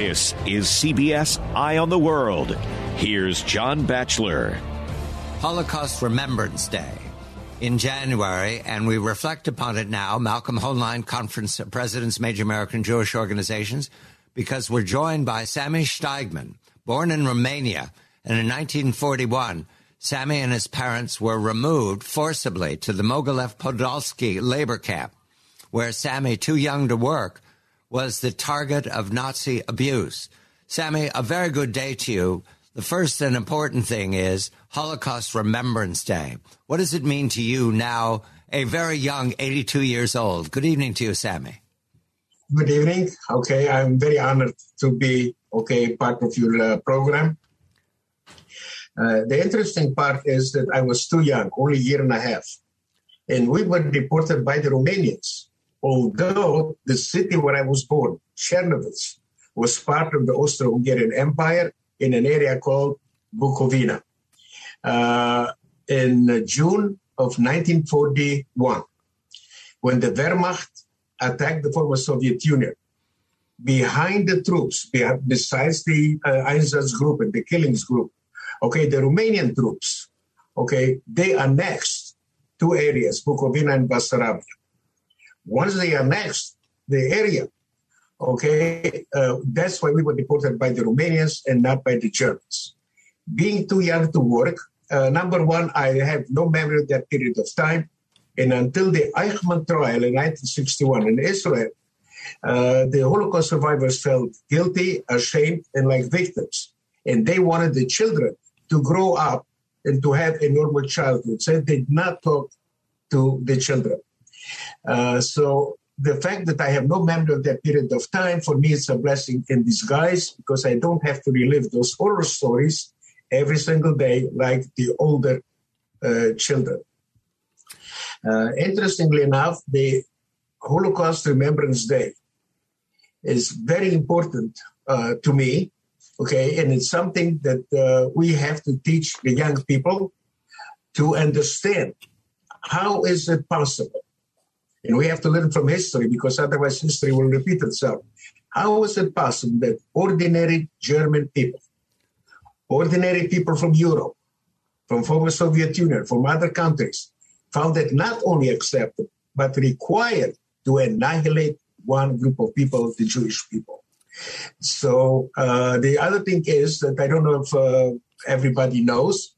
This is CBS Eye on the World. Here's John Batchelor. Holocaust Remembrance Day in January, and we reflect upon it now, Malcolm Hoen Conference of Presidents, Major American Jewish Organizations, because we're joined by Sami Steigman, born in Romania, and in 1941, Sami and his parents were removed forcibly to the Mogilev Podolsky labor camp, where Sami, too young to work, was the target of Nazi abuse. Sami, a very good day to you. The first and important thing is Holocaust Remembrance Day. What does it mean to you now, a very young 82 years old? Good evening to you, Sami. Good evening. Okay, I'm very honored to be part of your program. The interesting part is that I was too young, only a year and a half, and we were deported by the Romanians. Although the city where I was born, Chernobyl, was part of the Austro-Hungarian Empire in an area called Bukovina. In June of 1941, when the Wehrmacht attacked the former Soviet Union, behind the troops, besides the Einsatz group and the killings group, the Romanian troops, they annexed two areas, Bukovina and Basarabia. Once they annexed the area, that's why we were deported by the Romanians and not by the Germans. Being too young to work, number one, I have no memory of that period of time. And until the Eichmann trial in 1961 in Israel, the Holocaust survivors felt guilty, ashamed, and like victims. And they wanted the children to grow up and to have a normal childhood. So they did not talk to the children. So the fact that I have no memory of that period of time, for me, it's a blessing in disguise because I don't have to relive those horror stories every single day like the older children. Interestingly enough, the Holocaust Remembrance Day is very important to me, and it's something that we have to teach the young people to understand. How is it possible? And we have to learn from history because otherwise history will repeat itself. How is it possible that ordinary German people, ordinary people from Europe, from former Soviet Union, from other countries, found it not only acceptable, but required to annihilate one group of people, the Jewish people? So the other thing is that I don't know if everybody knows,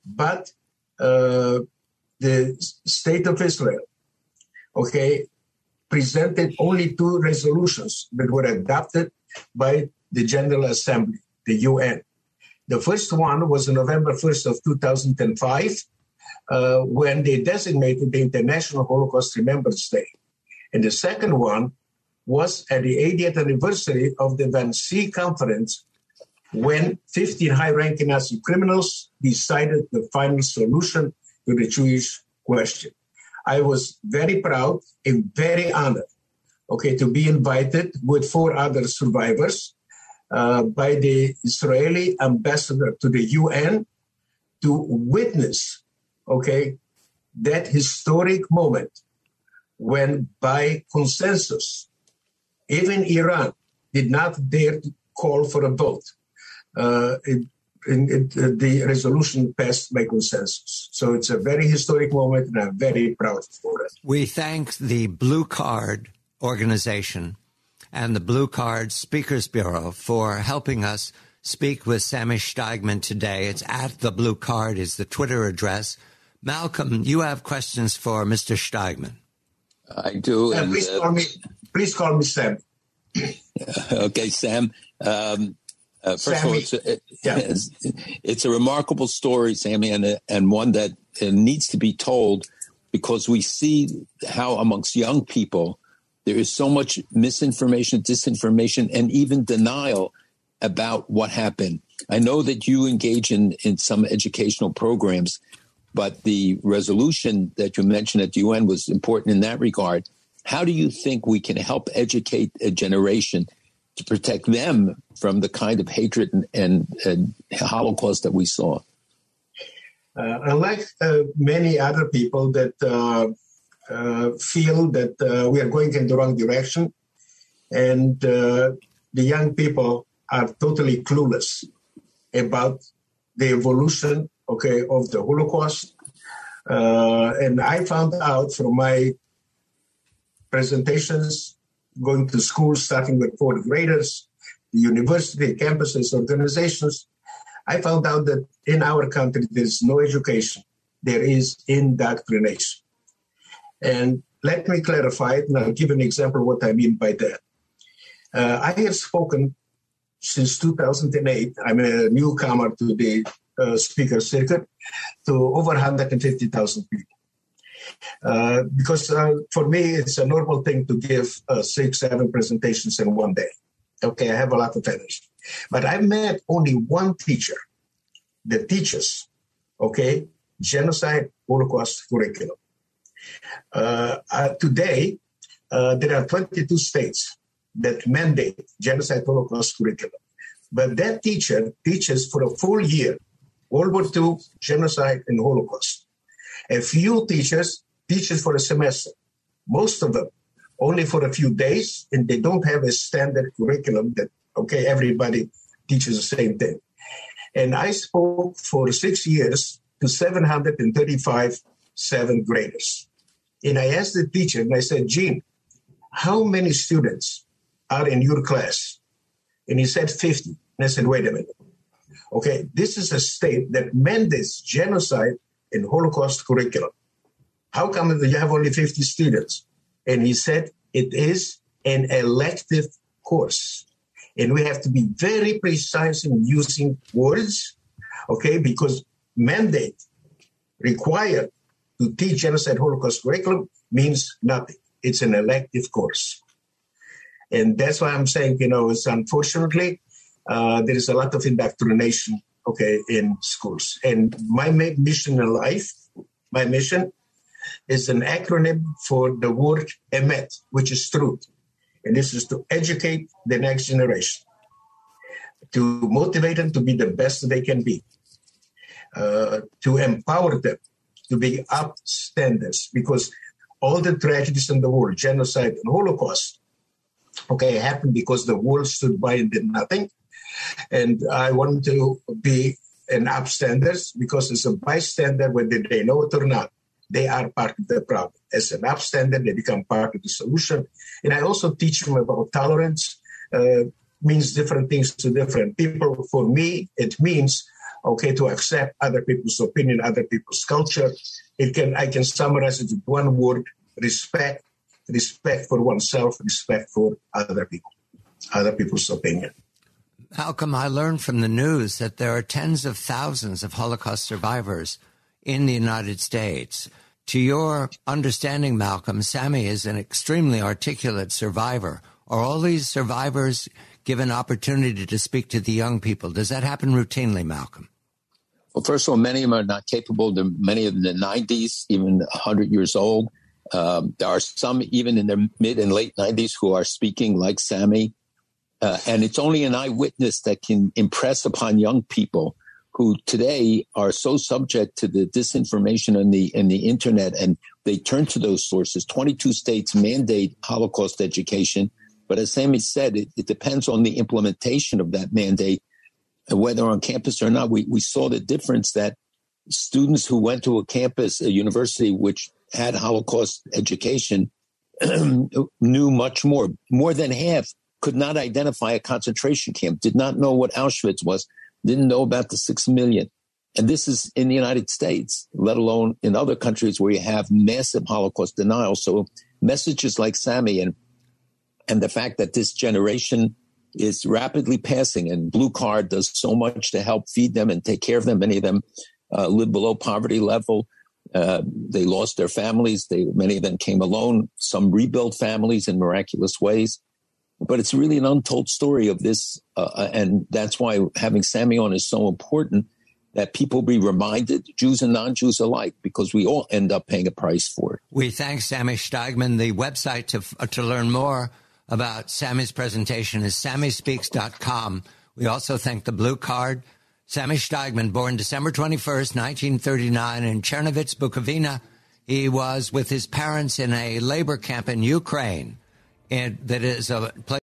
but the State of Israel, presented only two resolutions that were adopted by the General Assembly, the UN. The first one was on November 1st of 2005, when they designated the International Holocaust Remembrance Day. And the second one was at the 80th anniversary of the Wannsee Conference, when 15 high-ranking Nazi criminals decided the final solution to the Jewish question. I was very proud and very honored, to be invited with 4 other survivors by the Israeli ambassador to the UN to witness, that historic moment when by consensus, even Iran did not dare to call for a vote. The resolution passed by consensus. So it's a very historic moment, and I'm very proud for it. We thank the Blue Card organization and the Blue Card Speakers Bureau for helping us speak with Sami Steigman today. It's at the Blue Card is the Twitter address. Malcolm, you have questions for Mr. Steigman. I do. And please call me Sam. Okay, Sam. First of all, it's a remarkable story, Sami, and one that needs to be told because we see how amongst young people there is so much misinformation, disinformation, and even denial about what happened. I know that you engage in some educational programs, but the resolution that you mentioned at the UN was important in that regard. How do you think we can help educate a generation to protect them from the kind of hatred and Holocaust that we saw? Unlike many other people that feel that we are going in the wrong direction, and the young people are totally clueless about the evolution, okay, of the Holocaust. And I found out from my presentations, going to school, starting with fourth graders, the university, campuses, organizations, I found out that in our country, there's no education. There is indoctrination. And let me clarify it, and I'll give an example of what I mean by that. I have spoken since 2008. I'm a newcomer to the speaker circuit, to over 150,000 people. Because for me, it's a normal thing to give 6-7 presentations in one day. Okay, I have a lot of energy. But I met only one teacher that teaches, okay, genocide, Holocaust curriculum. Today, there are 22 states that mandate genocide, Holocaust curriculum. But that teacher teaches for a full year, World War II, genocide, and Holocaust. A few teachers teaches for a semester. Most of them only for a few days, and they don't have a standard curriculum that, okay, everybody teaches the same thing. And I spoke for 6 years to 735 seventh graders. And I asked the teacher, and I said, Gene, how many students are in your class? And he said 50. And I said, wait a minute. Okay, this is a state that mandates genocide and Holocaust curriculum. How come you have only 50 students? And he said, it is an elective course. And we have to be very precise in using words, okay, because mandate, required to teach genocide, Holocaust curriculum means nothing. It's an elective course. And that's why I'm saying, it's unfortunately, there is a lot of indoctrination, okay, in schools. And my mission in life, my mission is an acronym for the word emet, which is truth. And this is to educate the next generation, to motivate them to be the best they can be, to empower them to be upstanders, because all the tragedies in the world, genocide and Holocaust, okay, happened because the world stood by and did nothing. And I want to be an upstanders because as a bystander, whether they know it or not, they are part of the problem. As an upstander, they become part of the solution. And I also teach them about tolerance. Means different things to different people. For me, it means, okay, to accept other people's opinion, other people's culture. I can summarize it with one word: respect. Respect for oneself, respect for other people, other people's opinion. Malcolm, I learned from the news that there are tens of thousands of Holocaust survivors in the United States. To your understanding, Malcolm, Sami is an extremely articulate survivor. Are all these survivors given opportunity to speak to the young people? Does that happen routinely, Malcolm? Well, first of all, many of them are not capable. Many of them in the 90s, even 100 years old. There are some even in their mid and late 90s who are speaking like Sami. And it's only an eyewitness that can impress upon young people who today are so subject to the disinformation in the internet, and they turn to those sources. 22 states mandate Holocaust education, but as Sami said, it depends on the implementation of that mandate, whether on campus or not. We saw the difference that students who went to a campus, a university which had Holocaust education, knew much more. More than half could not identify a concentration camp, did not know what Auschwitz was, didn't know about the 6 million. And this is in the United States, let alone in other countries where you have massive Holocaust denial. So messages like Sami and the fact that this generation is rapidly passing, and Blue Card does so much to help feed them and take care of them. Many of them live below poverty level. They lost their families. Many of them came alone. Some rebuilt families in miraculous ways. But it's really an untold story of this. And that's why having Sami on is so important, that people be reminded, Jews and non-Jews alike, because we all end up paying a price for it. We thank Sami Steigman. The website to learn more about Sami's presentation is samispeaks.com. We also thank the Blue Card. Sami Steigman, born December 21st, 1939 in Chernovitz, Bukovina. He was with his parents in a labor camp in Ukraine. And that is a place